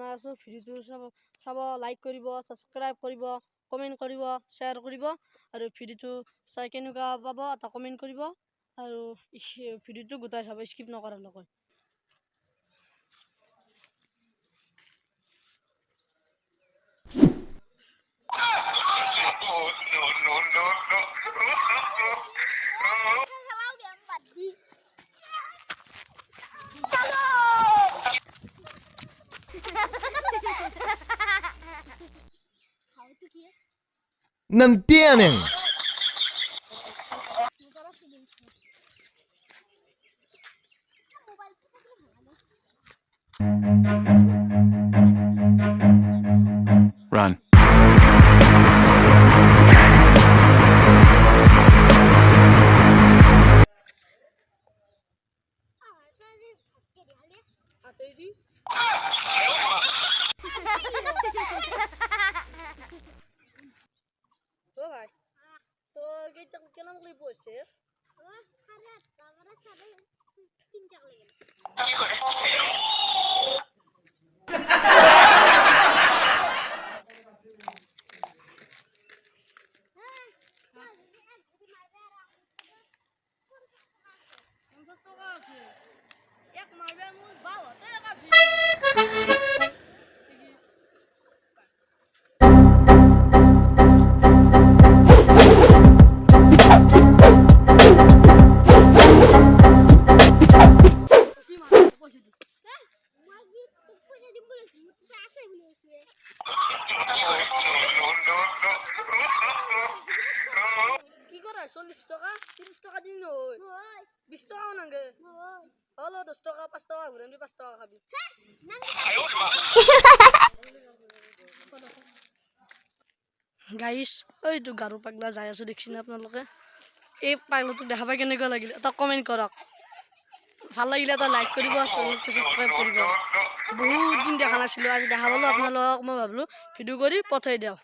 জনাই আছোঁ। ভিডিঅ'টো চাব লাইক কৰিব, ছাবস্ক্ৰাইব কৰিব, কমেণ্ট কৰিব, শ্বেয়াৰ কৰিব আৰু ভিডিঅ'টো চাই কেনেকুৱা পাব এটা কমেণ্ট কৰিব আৰু ভিডিঅ'টো গোটাই চাব স্কিপ নকৰাকৈ। No entienden. Run. তো ভাই তো কেনাম কই বসে এক মারবে মন বাবা তো একা কি করে 40 টাকা 30 টাকা দিন হয় 20 টাকাও নাগে হলো 10 টাকা 5 টাকা ঘুরে 5 টাকা খাবি গাইস ওইটো গাৰু পাগলা যাই আছো দেখছি না আপোনালোকে এই পাগলাটোক দেখা পাই কেনেকুৱা লাগিল এটা কমেণ্ট কৰক ভাল লাগিলে এটা লাইক কৰিব চেনেলটো সাবস্ক্ৰাইব কৰিব বহুত দিন দেখা নাছিলো আজি দেখা পালো আপোনালোকক মই ভাবলো ভিডিও কৰি পঠাই দিও